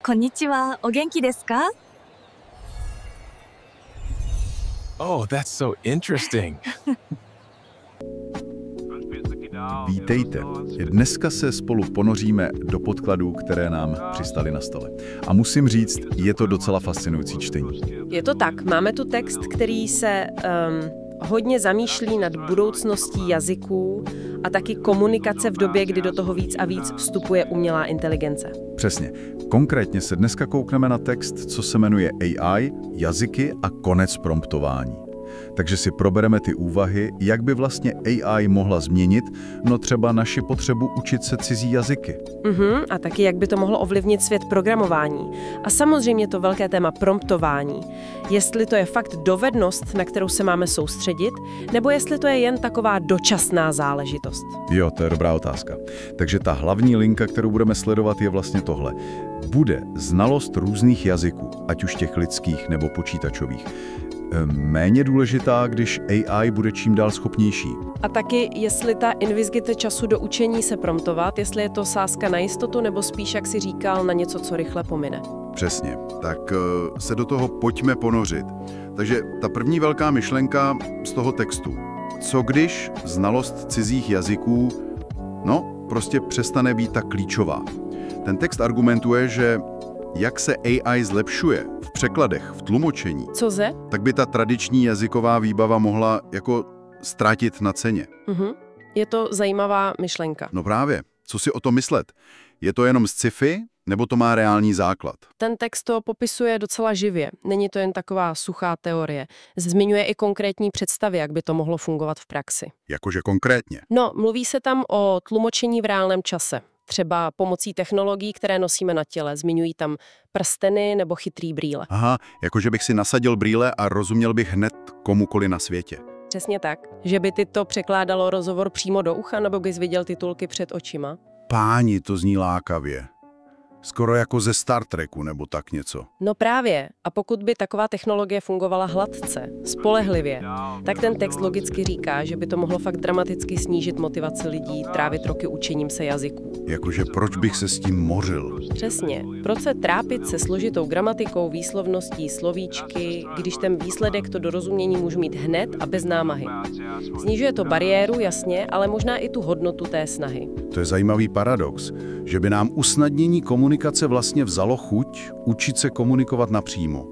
こんにちは、お元気ですか? Oh, that's so interesting. Vítejte. Dneska se spolu ponoříme do podkladů, které nám přistaly na stole. A musím říct, je to docela fascinující čtení. Je to tak. Máme tu text, který se hodně zamýšlí nad budoucností jazyků a taky komunikace v době, kdy do toho víc a víc vstupuje umělá inteligence. Přesně. Konkrétně se dneska koukneme na text, co se jmenuje AI, jazyky a konec promptování. Takže si probereme ty úvahy, jak by vlastně AI mohla změnit, no třeba naši potřebu učit se cizí jazyky. A taky jak by to mohlo ovlivnit svět programování. A samozřejmě to velké téma promptování. Jestli to je fakt dovednost, na kterou se máme soustředit, nebo jestli to je jen taková dočasná záležitost. Jo, to je dobrá otázka. Takže ta hlavní linka, kterou budeme sledovat, je vlastně tohle. Bude znalost různých jazyků, ať už těch lidských nebo počítačových, méně důležitá, když AI bude čím dál schopnější. A taky, jestli ta investigate času do učení se promptovat, jestli je to sázka na jistotu, nebo spíš, jak si říkal, na něco, co rychle pomine. Přesně. Tak se do toho pojďme ponořit. Takže ta první velká myšlenka z toho textu. Co když znalost cizích jazyků, prostě přestane být tak klíčová? Ten text argumentuje, že jak se AI zlepšuje v překladech, v tlumočení, Cože? tak by ta tradiční jazyková výbava mohla jako ztratit na ceně. Je to zajímavá myšlenka. No právě. Co si o tom myslet? Je to jenom sci-fi, nebo to má reálný základ? Ten text to popisuje docela živě. Není to jen taková suchá teorie. Zmiňuje i konkrétní představy, jak by to mohlo fungovat v praxi. Jakože konkrétně? No, mluví se tam o tlumočení v reálném čase. Třeba pomocí technologií, které nosíme na těle. Zmiňují tam prsteny nebo chytrý brýle. Aha, jakože bych si nasadil brýle a rozuměl bych hned komukoli na světě. Přesně tak. Že by ty to překládalo rozhovor přímo do ucha, nebo bys viděl titulky před očima? Páni, to zní lákavě. Skoro jako ze Star Treku nebo tak něco. No právě. A pokud by taková technologie fungovala hladce, spolehlivě, tak ten text logicky říká, že by to mohlo fakt dramaticky snížit motivaci lidí trávit roky učením se jazyků. Jakože proč bych se s tím mořil? Přesně. Proč se trápit se složitou gramatikou, výslovností, slovíčky, když ten výsledek to dorozumění můžu mít hned a bez námahy. Snižuje to bariéru, jasně, ale možná i tu hodnotu té snahy. To je zajímavý paradox, že by nám usnadnění komunikace vlastně vzalo chuť učit se komunikovat napřímo.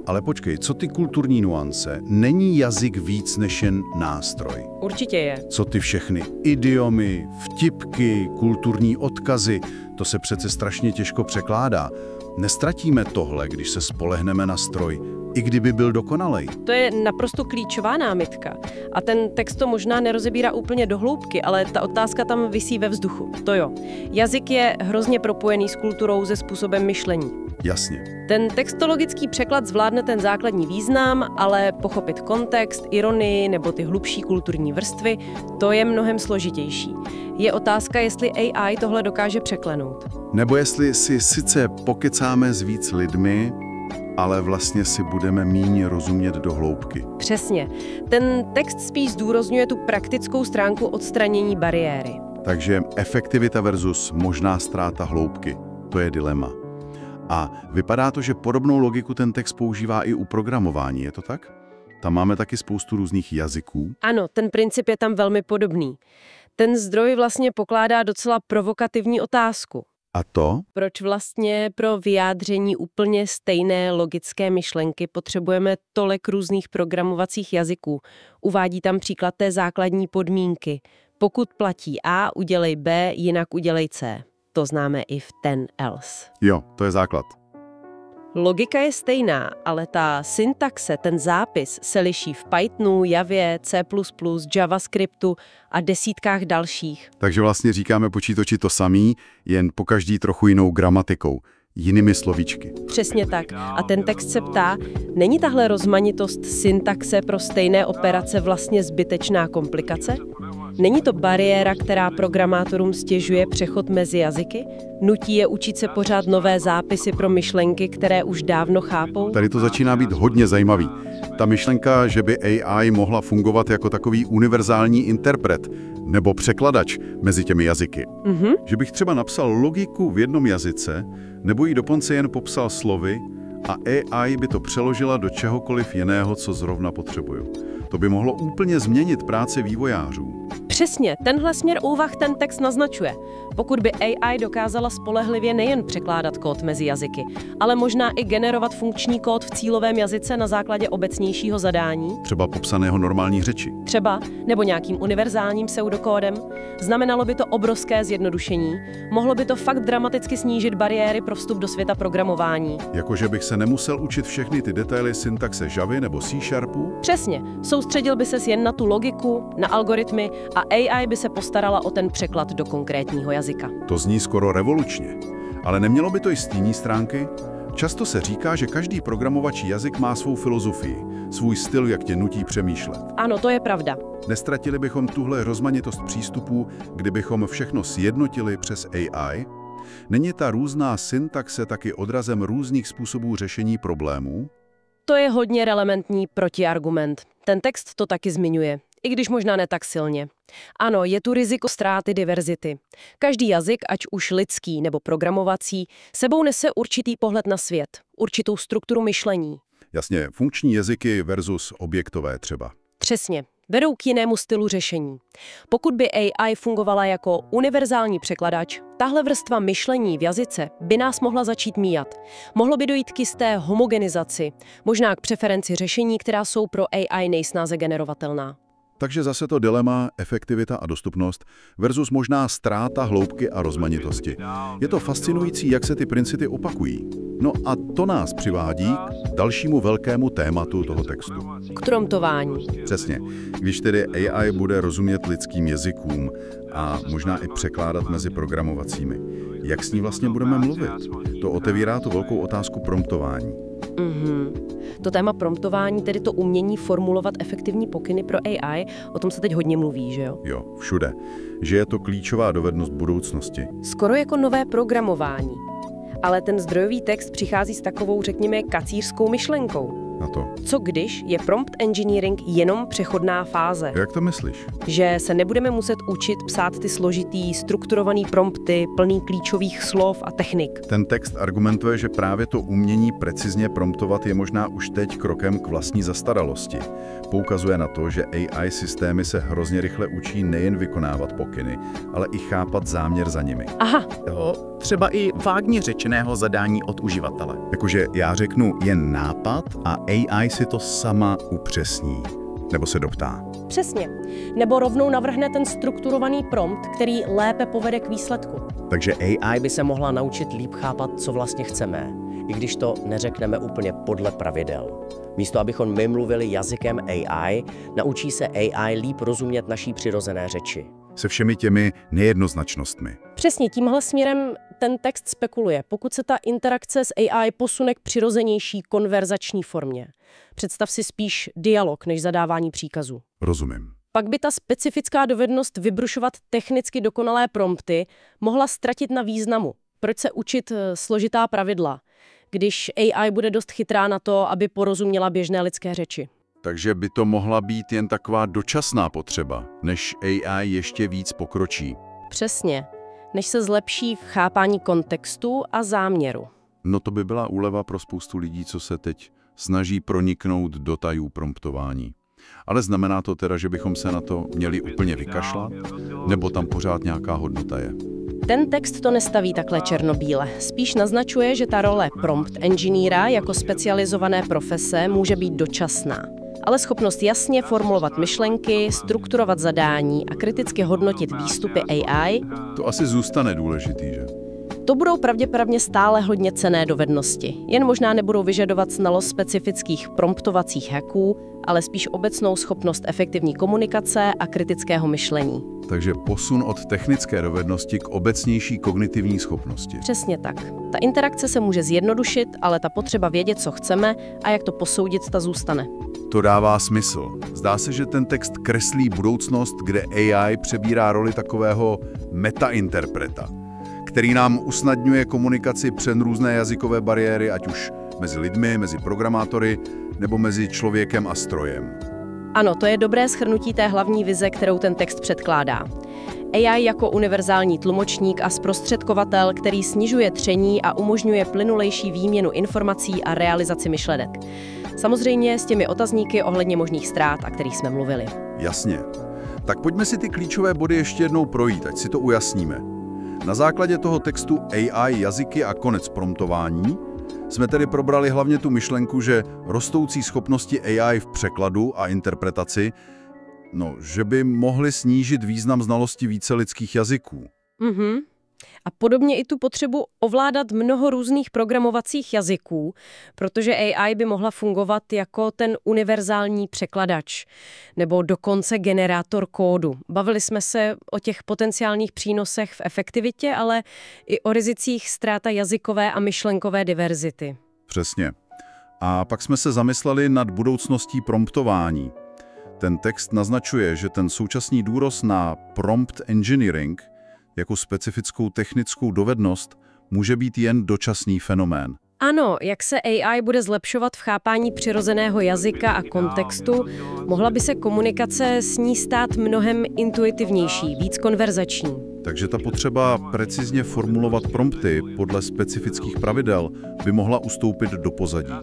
Ale počkej, co ty kulturní nuance? Není jazyk víc než jen nástroj? Určitě je. Co ty všechny idiomy, vtipky, kulturní odkazy, to se přece strašně těžko překládá. Nestratíme tohle, když se spolehneme na stroj, i kdyby byl dokonalej. To je naprosto klíčová námitka. A ten text to možná nerozebírá úplně do hloubky, ale ta otázka tam visí ve vzduchu. To jo. Jazyk je hrozně propojený s kulturou, se způsobem myšlení. Jasně. Ten textologický překlad zvládne ten základní význam, ale pochopit kontext, ironii nebo ty hlubší kulturní vrstvy, to je mnohem složitější. Je otázka, jestli AI tohle dokáže překlenout. Nebo jestli si sice pokecáme s víc lidmi, ale vlastně si budeme míň rozumět do hloubky. Přesně. Ten text spíš zdůrazňuje tu praktickou stránku odstranění bariéry. Takže efektivita versus možná ztráta hloubky. To je dilema. A vypadá to, že podobnou logiku ten text používá i u programování, je to tak? Tam máme taky spoustu různých jazyků. Ano, ten princip je tam velmi podobný. Ten zdroj vlastně pokládá docela provokativní otázku. A to? Proč vlastně pro vyjádření úplně stejné logické myšlenky potřebujeme tolik různých programovacích jazyků? Uvádí tam příklad té základní podmínky. Pokud platí A, udělej B, jinak udělej C. To známe i v ten else. Jo, to je základ. Logika je stejná, ale ta syntaxe, ten zápis se liší v Pythonu, Javě, C++, JavaScriptu a desítkách dalších. Takže vlastně říkáme počítači to samý, jen pokaždý trochu jinou gramatikou, jinými slovíčky. Přesně tak. A ten text se ptá, není tahle rozmanitost syntaxe pro stejné operace vlastně zbytečná komplikace? Není to bariéra, která programátorům stěžuje přechod mezi jazyky? Nutí je učit se pořád nové zápisy pro myšlenky, které už dávno chápou? Tady to začíná být hodně zajímavý. Ta myšlenka, že by AI mohla fungovat jako takový univerzální interpret, nebo překladač mezi těmi jazyky. Mhm. Že bych třeba napsal logiku v jednom jazyce, nebo ji dokonce jen popsal slovy a AI by to přeložila do čehokoliv jiného, co zrovna potřebuju. To by mohlo úplně změnit práci vývojářů. Přesně, tenhle směr úvah ten text naznačuje. Pokud by AI dokázala spolehlivě nejen překládat kód mezi jazyky, ale možná i generovat funkční kód v cílovém jazyce na základě obecnějšího zadání, Třeba popsaného normální řeči. třeba nebo nějakým univerzálním pseudokódem, znamenalo by to obrovské zjednodušení, mohlo by to fakt dramaticky snížit bariéry pro vstup do světa programování. Jakože bych se nemusel učit všechny ty detaily syntaxe Javy nebo C#. Přesně, soustředil by ses jen na tu logiku, na algoritmy a AI by se postarala o ten překlad do konkrétního jazyka. To zní skoro revolučně. Ale nemělo by to i stíní stránky? Často se říká, že každý programovací jazyk má svou filozofii, svůj styl, jak tě nutí přemýšlet. Ano, to je pravda. Nestratili bychom tuhle rozmanitost přístupů, kdybychom všechno sjednotili přes AI? Není ta různá syntaxe taky odrazem různých způsobů řešení problémů? To je hodně relevantní protiargument. Ten text to taky zmiňuje, i když možná ne tak silně. Ano, je tu riziko ztráty diverzity. Každý jazyk, ať už lidský nebo programovací, sebou nese určitý pohled na svět, určitou strukturu myšlení. Jasně, funkční jazyky versus objektové třeba. Přesně, vedou k jinému stylu řešení. Pokud by AI fungovala jako univerzální překladač, tahle vrstva myšlení v jazyce by nás mohla začít míjat. Mohlo by dojít k jisté homogenizaci, možná k preferenci řešení, která jsou pro AI nejsnáze generovatelná. Takže zase to dilema, efektivita a dostupnost versus možná ztráta hloubky a rozmanitosti. Je to fascinující, jak se ty principy opakují. No a to nás přivádí k dalšímu velkému tématu toho textu. K promptování. Přesně. Když tedy AI bude rozumět lidským jazykům a možná i překládat mezi programovacími, jak s ní vlastně budeme mluvit? To otevírá tu velkou otázku promptování. To téma promptování, tedy to umění formulovat efektivní pokyny pro AI, o tom se teď hodně mluví, že jo? Jo, všude. Že je to klíčová dovednost budoucnosti. Skoro jako nové programování. Ale ten zdrojový text přichází s takovou, řekněme, kacířskou myšlenkou. Na to. Co když je prompt engineering jenom přechodná fáze? Jak to myslíš? Že se nebudeme muset učit psát ty složitý, strukturovaný prompty, plný klíčových slov a technik. Ten text argumentuje, že právě to umění precizně promptovat je možná už teď krokem k vlastní zastaralosti. Poukazuje na to, že AI systémy se hrozně rychle učí nejen vykonávat pokyny, ale i chápat záměr za nimi. Aha, Toho třeba i vágně řečeného zadání od uživatele. Jakože já řeknu jen nápad a AI si to sama upřesní. Nebo se doptá. přesně. Nebo rovnou navrhne ten strukturovaný prompt, který lépe povede k výsledku. Takže AI by se mohla naučit líp chápat, co vlastně chceme, i když to neřekneme úplně podle pravidel. Místo, abychom my mluvili jazykem AI, naučí se AI líp rozumět naší přirozené řeči. se všemi těmi nejednoznačnostmi. Přesně tímhle směrem ten text spekuluje, pokud se ta interakce s AI posune k přirozenější konverzační formě. Představ si spíš dialog než zadávání příkazů. Rozumím. Pak by ta specifická dovednost vybrušovat technicky dokonalé prompty mohla ztratit na významu. Proč se učit složitá pravidla, když AI bude dost chytrá na to, aby porozuměla běžné lidské řeči? Takže by to mohla být jen taková dočasná potřeba, než AI ještě víc pokročí. Přesně, než se zlepší v chápání kontextu a záměru. No to by byla úleva pro spoustu lidí, co se teď snaží proniknout do tajů promptování. Ale znamená to teda, že bychom se na to měli úplně vykašlat? Nebo tam pořád nějaká hodnota je? Ten text to nestaví takhle černobíle. Spíš naznačuje, že ta role prompt engineera jako specializované profese může být dočasná. Ale schopnost jasně formulovat myšlenky, strukturovat zadání a kriticky hodnotit výstupy AI, To asi zůstane důležitý, že? to budou pravděpodobně stále hodně cenné dovednosti. Jen možná nebudou vyžadovat znalost specifických promptovacích hacků, ale spíš obecnou schopnost efektivní komunikace a kritického myšlení. Takže posun od technické dovednosti k obecnější kognitivní schopnosti. Přesně tak. Ta interakce se může zjednodušit, ale ta potřeba vědět, co chceme a jak to posoudit, ta zůstane. To dává smysl. Zdá se, že ten text kreslí budoucnost, kde AI přebírá roli takového metainterpreta, který nám usnadňuje komunikaci přes různé jazykové bariéry, ať už mezi lidmi, mezi programátory, nebo mezi člověkem a strojem. Ano, to je dobré shrnutí té hlavní vize, kterou ten text předkládá. AI jako univerzální tlumočník a zprostředkovatel, který snižuje tření a umožňuje plynulejší výměnu informací a realizaci myšlenek. Samozřejmě s těmi otazníky ohledně možných ztrát, o kterých jsme mluvili. Jasně. Tak pojďme si ty klíčové body ještě jednou projít, ať si to ujasníme. Na základě toho textu AI, jazyky a konec promptování jsme tedy probrali hlavně tu myšlenku, že rostoucí schopnosti AI v překladu a interpretaci, že by mohly snížit význam znalosti více lidských jazyků. A podobně i tu potřebu ovládat mnoho různých programovacích jazyků, protože AI by mohla fungovat jako ten univerzální překladač nebo dokonce generátor kódu. Bavili jsme se o těch potenciálních přínosech v efektivitě, ale i o rizicích ztráta jazykové a myšlenkové diverzity. Přesně. A pak jsme se zamysleli nad budoucností promptování. Ten text naznačuje, že ten současný důraz na prompt engineering jako specifickou technickou dovednost může být jen dočasný fenomén. Ano, jak se AI bude zlepšovat v chápání přirozeného jazyka a kontextu, mohla by se komunikace s ní stát mnohem intuitivnější, víc konverzační. Takže ta potřeba precizně formulovat prompty podle specifických pravidel by mohla ustoupit do pozadí.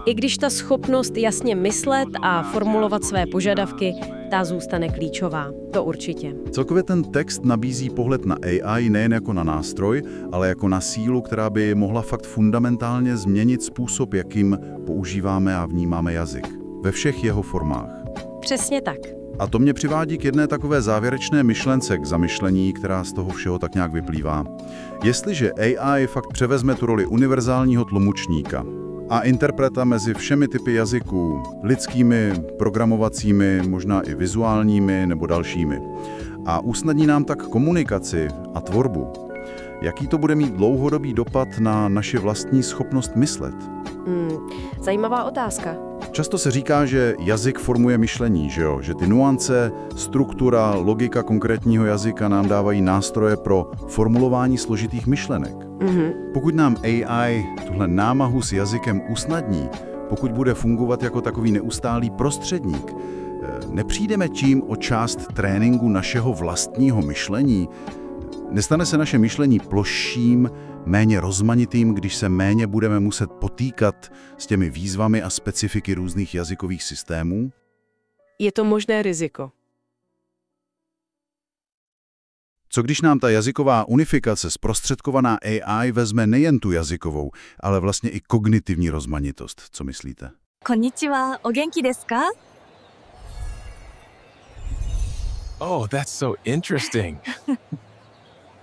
I když ta schopnost jasně myslet a formulovat své požadavky, ta zůstane klíčová. To určitě. Celkově ten text nabízí pohled na AI nejen jako na nástroj, ale jako na sílu, která by mohla fakt fundamentálně změnit způsob, jakým používáme a vnímáme jazyk. Ve všech jeho formách. Přesně tak. A to mě přivádí k jedné takové závěrečné myšlence k zamyšlení, která z toho všeho tak nějak vyplývá. Jestliže AI fakt převezme tu roli univerzálního tlumočníka a interpreta mezi všemi typy jazyků, lidskými, programovacími, možná i vizuálními nebo dalšími, a usnadní nám tak komunikaci a tvorbu, jaký to bude mít dlouhodobý dopad na naši vlastní schopnost myslet? Zajímavá otázka. Často se říká, že jazyk formuje myšlení, že jo? Že ty nuance, struktura, logika konkrétního jazyka nám dávají nástroje pro formulování složitých myšlenek. Pokud nám AI tuhle námahu s jazykem usnadní, pokud bude fungovat jako takový neustálý prostředník, nepřijdeme tím o část tréninku našeho vlastního myšlení? Nestane se naše myšlení plošším, méně rozmanitým, když se méně budeme muset potýkat s těmi výzvami a specifiky různých jazykových systémů? Je to možné riziko. Co když nám ta jazyková unifikace zprostředkovaná AI vezme nejen tu jazykovou, ale vlastně i kognitivní rozmanitost? Co myslíte? Konnichiwa, o genki desu ka? Oh, that's so interesting.